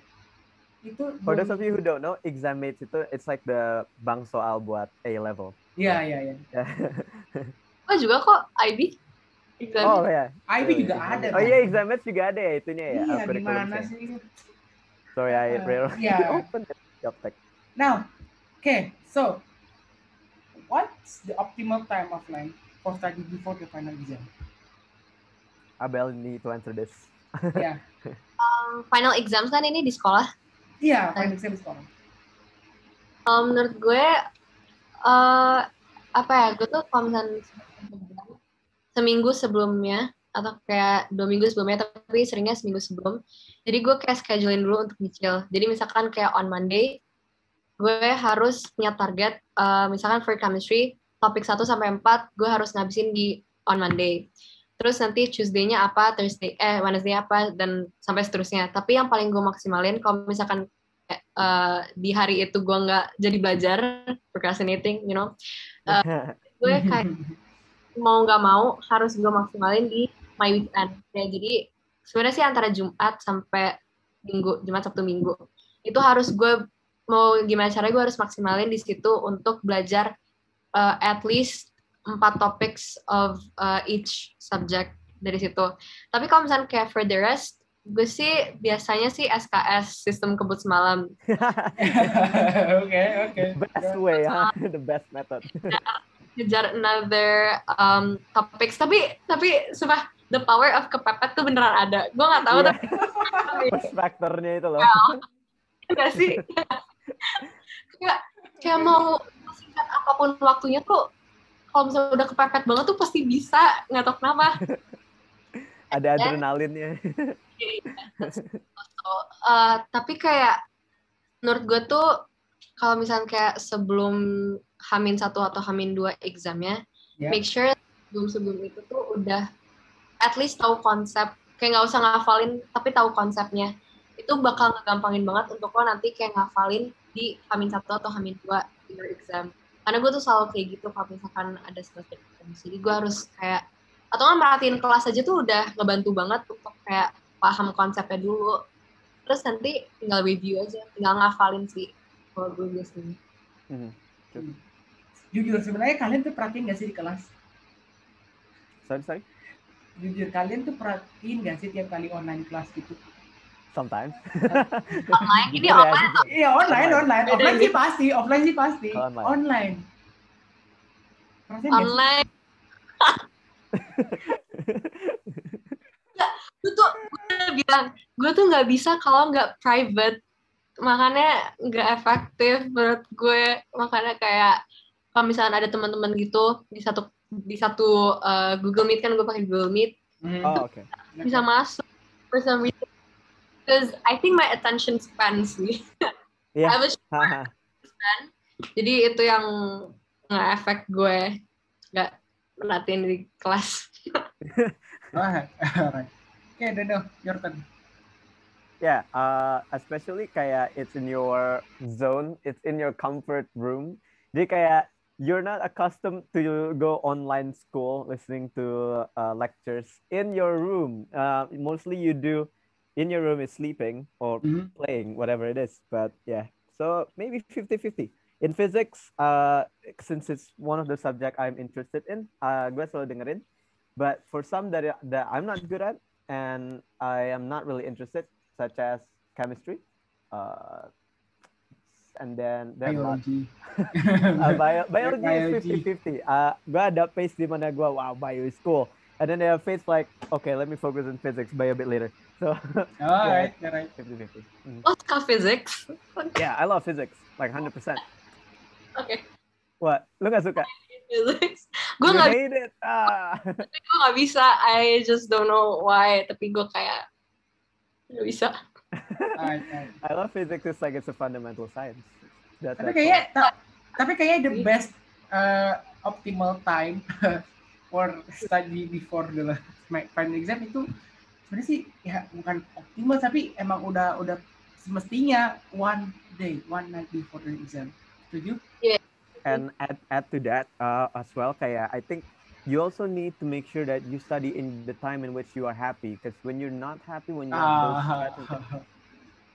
itu For those of belum. you who don't know, exam mates itu it's like the bang soal buat A level. Iya, iya. Gue juga kok IB exam. Oh ya. IB juga ada. Oh iya, exam mates juga ada ya itunya ya. Iya, Curriculum gimana saya. sih? Sorry, I rarely Yeah. open the job tech. Now, okay, so what's the optimal time offline for study before the final exam? Abel need to answer this. Yeah. Final exams kan ini di sekolah. Iya, final exam sekarang. Menurut gue apa ya, gue tuh kalau misalnya seminggu sebelumnya atau kayak 2 minggu sebelumnya, tapi seringnya seminggu sebelum. Jadi gue kayak schedulein dulu untuk nyicil. Jadi misalkan kayak on Monday gue harus punya target, misalkan for chemistry topik 1 sampai 4 gue harus ngabisin di on Monday. Terus nanti Tuesday-nya apa, Wednesday apa, dan sampai seterusnya. Tapi yang paling gue maksimalin kalau misalkan di hari itu gue nggak jadi belajar, procrastinating, you know, gue kayak mau nggak mau harus gue maksimalin di my weekend. Ya, jadi sebenarnya sih antara Jumat sampai Minggu, Jumat Sabtu Minggu itu harus gue mau gimana caranya gue harus maksimalin di situ untuk belajar at least 4 topics of each subject dari situ. Tapi kalau misalnya kayak for the rest, gue sih biasanya sih SKS, sistem kebut semalam. Okay. The best way, huh? The best method. Kejar another topics. Tapi sumpah, the power of kepepet tuh beneran ada. Gue nggak tahu tapi Push factornya itu loh. nggak sih? kayak mau singkat apapun waktunya tuh, kalau misalnya udah kepepet banget tuh pasti bisa, nggak tahu kenapa. Ada adrenalinnya. Tapi kayak menurut gue tuh kalau misalnya kayak sebelum H-1 atau H-2 examnya, make sure sebelum itu tuh udah at least tahu konsep, kayak nggak usah ngafalin tapi tahu konsepnya. Itu bakal ngegampangin banget untuk lo nanti kayak ngafalin di H-1 atau H-2 your exam. Karena gue tuh selalu kayak gitu kalau misalkan ada semester exam. Jadi gue harus kayak, atau kan merhatiin kelas aja tuh udah ngebantu banget untuk kayak paham konsepnya dulu. Terus nanti tinggal review aja, tinggal ngafalin sih kalau gue biasanya. Jujur, sebenarnya kalian tuh perhatiin gak sih di kelas? Sorry? Jujur, kalian tuh perhatiin gak sih tiap kali online kelas gitu? Sometimes. Online, ini online. Iya, online. Offline sih pasti. Online. Online. Gue tuh nggak bisa kalau nggak private, makanya nggak efektif menurut gue. Makanya kayak kalau misalnya ada teman-teman gitu di satu Google Meet, kan gue pakai Google Meet. Okay. Bisa masuk for some reason. Because I think my attention span sih. Yeah. I was short span. Jadi itu yang nge-efek gue nggak perhatiin di kelas. Alright. Okay, Dodo, your turn. Yeah, especially kayak it's in your zone, it's in your comfort room. Jadi kayak you're not accustomed to go online school listening to lectures in your room. Mostly you do in your room is sleeping or playing, whatever it is. But yeah, so maybe 50-50. In physics, since it's one of the subject I'm interested in, gue selalu dengerin. But for some that I'm not good at and I am not really interested, such as chemistry, and then biology. Biology is 50-50. Gue ada phase di mana gue, wow, bio is cool. And then they have phase like, okay, let me focus on physics, bio a bit later. So, Alright. 50-50. Oh, suka physics? Yeah, I love physics, like 100%. Okay. What? Lu gak suka? Physics. Gue nggak hate it. Gue nggak bisa. I just don't know why. Tapi gue kayak nggak bisa. I love physics. It's like it's a fundamental science. Tapi kayaknya the best optimal time for study before the final exam itu sebenarnya sih ya bukan optimal, tapi emang udah semestinya one night before the exam. Setuju? Yeah. And add to that as well, kayak I think you also need to make sure that you study in the time in which you are happy, because when you're not happy, when you have those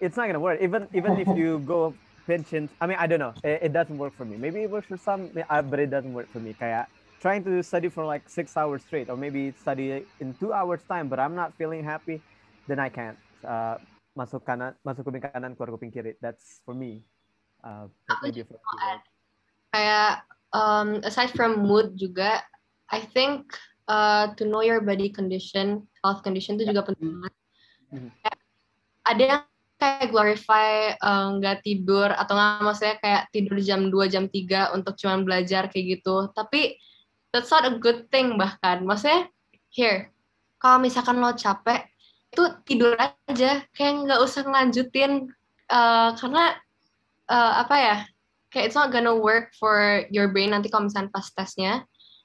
it's not gonna work. Even if you go pension, I mean, I don't know. It doesn't work for me. Maybe it works for some, but it doesn't work for me. Kayak trying to study for like 6 hours straight, or maybe study in 2 hours time, but I'm not feeling happy, then I can't. Masuk kuping kanan, keluar kuping kiri. That's for me. But Aku maybe juga for mau you, add, kayak aside from mood juga, I think to know your body condition, health condition itu juga penting banget. Mhm. Ada yang kayak glorify nggak tidur atau nggak, maksudnya kayak tidur jam 2, jam 3 untuk cuma belajar kayak gitu. Tapi that's not a good thing bahkan. Maksudnya, here, kalau misalkan lo capek, itu tidur aja. Kayak nggak usah ngelanjutin. Karena, apa ya, kayak it's not gonna work for your brain nanti kalau misalkan pas tesnya.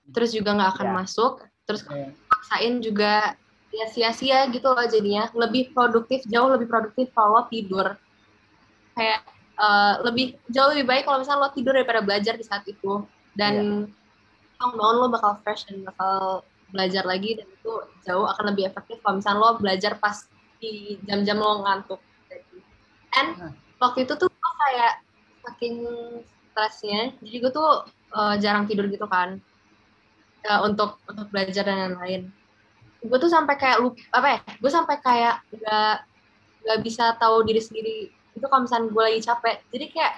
Terus juga nggak akan Yeah. masuk. Terus Yeah. paksain juga ya sia-sia gitu loh jadinya. Jauh lebih produktif kalau lo tidur. Kayak jauh lebih baik kalau misalnya lo tidur daripada belajar di saat itu. Dan bangun lo bakal fresh dan bakal belajar lagi, dan itu jauh akan lebih efektif kalau misalnya lo belajar pas di jam-jam lo ngantuk. And waktu itu tuh gue kayak saking stresnya, jadi gue tuh jarang tidur gitu kan. Untuk belajar dan lain-lain. Gue tuh sampai kayak gue sampai kayak nggak bisa tahu diri sendiri itu kalau misalnya gue lagi capek. Jadi kayak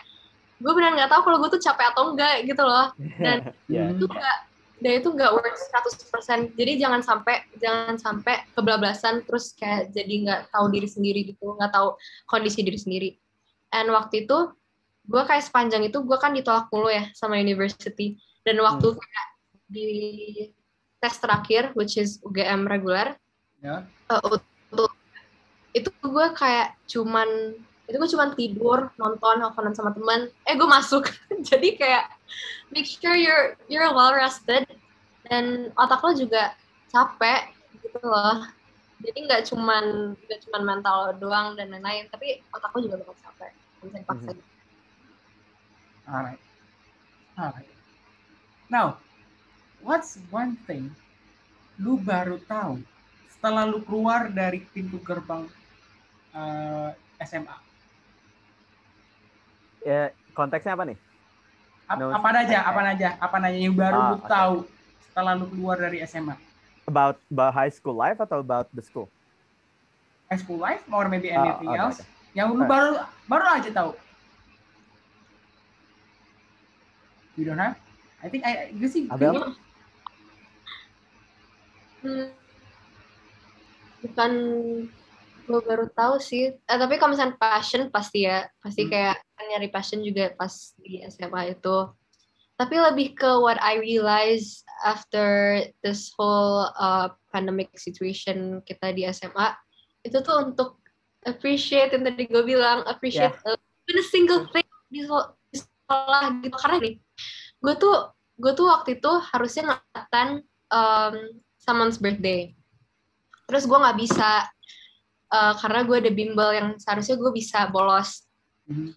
gue benar nggak tahu kalau gue tuh capek atau enggak gitu loh. Dan itu nggak work 100%. Jadi jangan sampai kebablasan terus kayak jadi nggak tahu diri sendiri gitu, nggak tahu kondisi diri sendiri. And waktu itu gue kayak sepanjang itu gue kan ditolak mulu ya sama university. Dan waktu kayak di tes terakhir, which is UGM reguler, itu gue kayak cuman tidur, nonton, teleponan sama teman, gue masuk. Jadi kayak make sure you're well rested dan otak lo juga capek gitu loh. Jadi nggak cuman mental doang dan lain-lain, tapi otak lo juga bakal capek. Bisa dipaksa. Alright. Now, what's one thing lu baru tahu setelah lu keluar dari pintu gerbang SMA? Ya, konteksnya apa nih? Apa aja yang baru lu tahu setelah lu keluar dari SMA? About high school life atau about the school? High school life or maybe anything else? Okay. Yang lu baru aja tahu. You don't have? I think gue sih. Abel? Bukan gue baru tahu sih. Tapi kalau misalnya passion pasti kayak nyari passion juga pas di SMA itu. Tapi lebih ke what I realize after this whole pandemic situation kita di SMA, itu tuh untuk appreciate yang tadi gue bilang, appreciate even a single thing di sekolah gitu. Karena nih, gue tuh waktu itu harusnya ngatan someone's birthday. Terus gue nggak bisa karena gue ada bimbel yang seharusnya gue bisa bolos.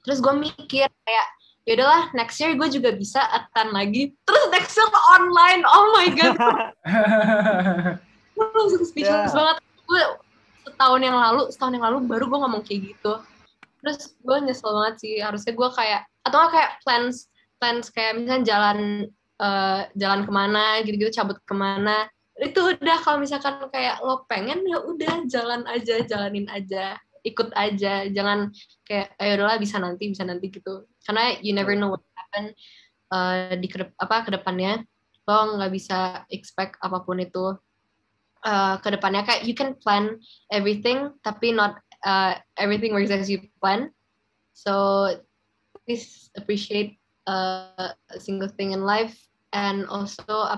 Terus gue mikir kayak yaudahlah next year gue juga bisa attend lagi. Terus next year online, oh my god. Gue langsung speechless banget. Gue setahun yang lalu baru gue ngomong kayak gitu. Terus gue nyesel banget sih. Harusnya gue kayak atau nggak kayak plans kayak misalnya jalan kemana gitu-gitu, cabut kemana. Itu udah kalau misalkan kayak lo pengen ya udah jalanin aja, ikut aja, jangan kayak ayo udahlah bisa nanti gitu, karena you never know what happen di kedepannya. Lo nggak bisa expect apapun itu kedepannya. Kayak you can plan everything tapi not everything works as you plan, so please appreciate a single thing in life, and also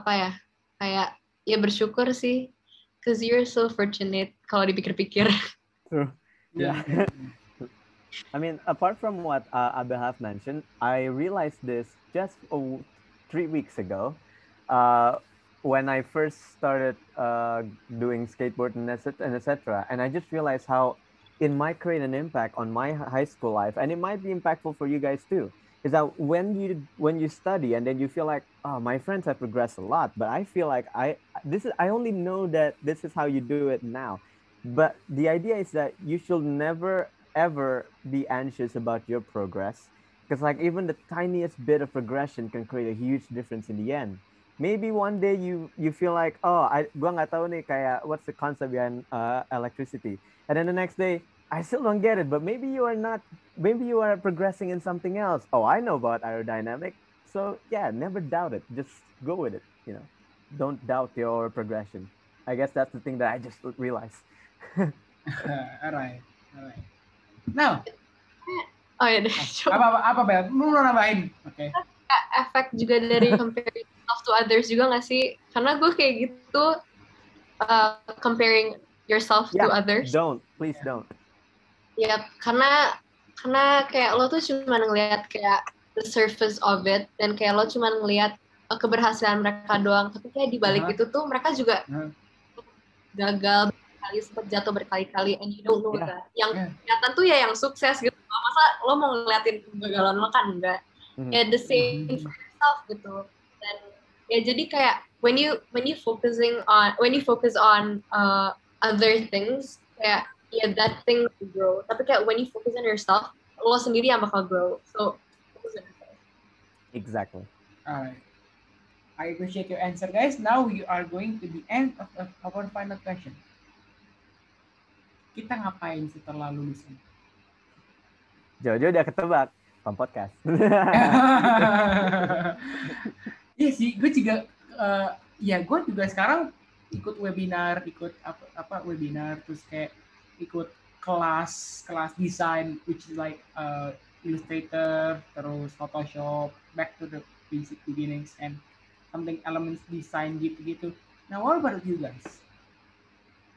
kayak ya bersyukur sih, cause you're so fortunate kalau dipikir-pikir. True. Yeah. I mean, apart from what Abel have mentioned, I realized this just 3 weeks ago when I first started doing skateboard and etc. And I just realized how it might create an impact on my high school life, and it might be impactful for you guys too. Is that when you study and then you feel like, oh, my friends have progressed a lot, but I feel like I only know that this is how you do it now. But the idea is that you should never ever be anxious about your progress, because like even the tiniest bit of progression can create a huge difference in the end. Maybe one day you feel like, oh, gua nggak tahu nih kayak what's the concept behind electricity, and then the next day I still don't get it, but maybe you are not, maybe you are progressing in something else. Oh, I know about aerodynamic. So yeah, never doubt it. Just go with it, you know. Don't doubt your progression. I guess that's the thing that I just realized. Alright. Now, Oh ya deh. apa Bel? Lu mau nambahin? Oke. Efek juga dari comparing yourself to others juga nggak sih? Karena gue kayak gitu comparing yourself to others. Please don't. Ya, karena kayak lo tuh cuma ngelihat kayak the surface of it, dan kayak lo cuma ngelihat keberhasilan mereka doang, tapi kayak di balik itu tuh mereka juga gagal berkali, sempat jatuh berkali-kali, and you don't know that. Yang kelihatan tuh ya yang sukses gitu. Masa lo mau ngeliatin kegagalan lo, kan enggak. Kayak the same for yourself gitu. Dan ya jadi kayak when you focus on other things, kayak that thing will grow. Tapi kayak when you focus on yourself, lo sendiri yang bakal grow. So focus on yourself. Exactly. Alright. I appreciate your answer, guys. Now we are going to the end of our final question. Kita ngapain setelah lulusan? Jojo udah ketebak, podcast. Iya sih, gue juga gue juga sekarang ikut webinar, webinar, terus kayak ikut kelas desain, which is like Illustrator, terus Photoshop, back to the basic beginnings and something elements design gitu. Now what about you guys?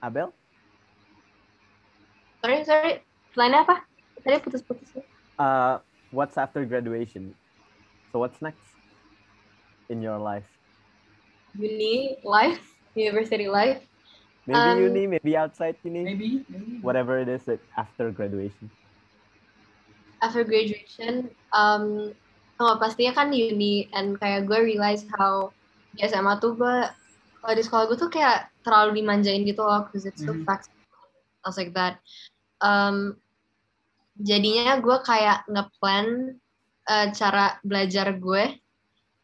Abel? Sorry. Selainnya apa? Tadi putus-putus. What's after graduation? So what's next in your life? Uni life, university life. Maybe uni, maybe outside uni. Maybe. Whatever it is after graduation. After graduation, pastinya kan uni, and kayak gue realize how di SMA tuh gue, kalau di sekolah gue tuh kayak terlalu dimanjain gitu loh, because it's so flexible, stuff like that. Jadinya gue kayak nge-plan cara belajar gue,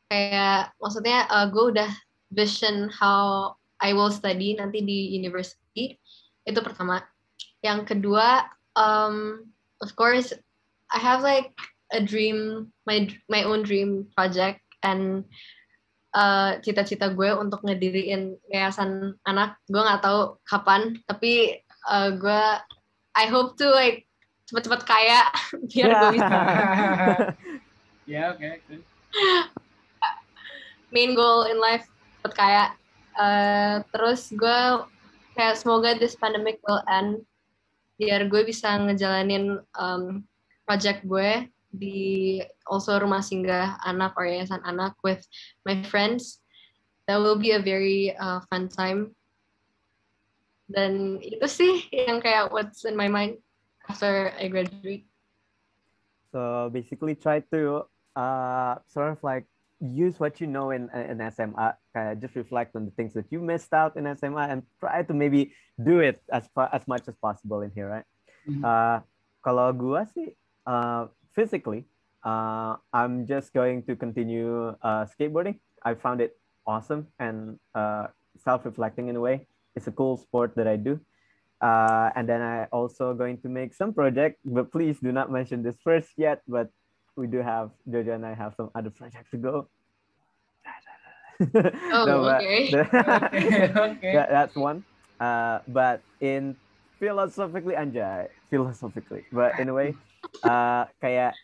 kayak maksudnya gue udah vision how I will study nanti di university. Itu pertama. Yang kedua, of course I have like a dream, my own dream project, and cita-cita gue untuk ngediriin yayasan anak. Gue nggak tahu kapan, tapi gue I hope to like cepet-cepet kaya biar gue bisa. Yeah, okay. Main goal in life cepet kaya. Terus gue kayak semoga this pandemic will end biar gue bisa ngejalanin project gue di also rumah singgah anak or yayasan anak with my friends. That will be a very fun time. Dan itu sih yang kayak what's in my mind after I graduate. So basically try to sort of like use what you know in SMA, kayak just reflect on the things that you missed out in SMA and try to maybe do it as much as possible in here, right? Kalau gua sih physically, I'm just going to continue skateboarding. I found it awesome and self-reflecting in a way. It's a cool sport that I do. And then I also going to make some project, but please do not mention this first yet, but we do have, Jojo and I have some other projects to go. Okay. Okay. That's one. But in philosophically, but in a way, kayak,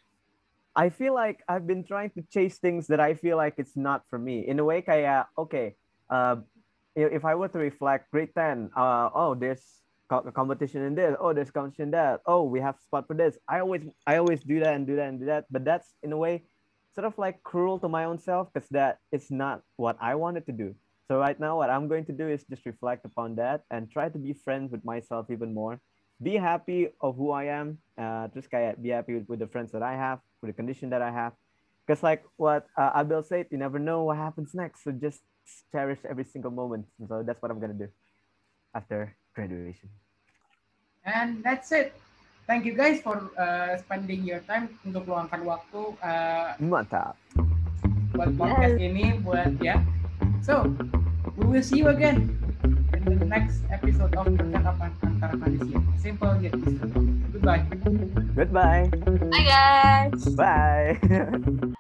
I feel like I've been trying to chase things that I feel like it's not for me. In a way, kayak, okay, if I were to reflect grade 10, there's competition in this, there's competition in that, we have spot for this. I always do that, but that's in a way sort of like cruel to my own self, because that is not what I wanted to do. So right now what I'm going to do is just reflect upon that and try to be friends with myself even more, be happy of who I am, just kayak be happy with the friends that I have, with the condition that I have, because like what Abel said, you never know what happens next, so just cherish every single moment. So that's what I'm gonna do after graduation. And that's it. thank you guys for spending your time untuk luangkan waktu Mantap. buat podcast ini, buat ya. So, we will see you again in the next episode of Percakapan Antara Manusia. Simple yet easy. Goodbye. Goodbye. Bye guys. Bye.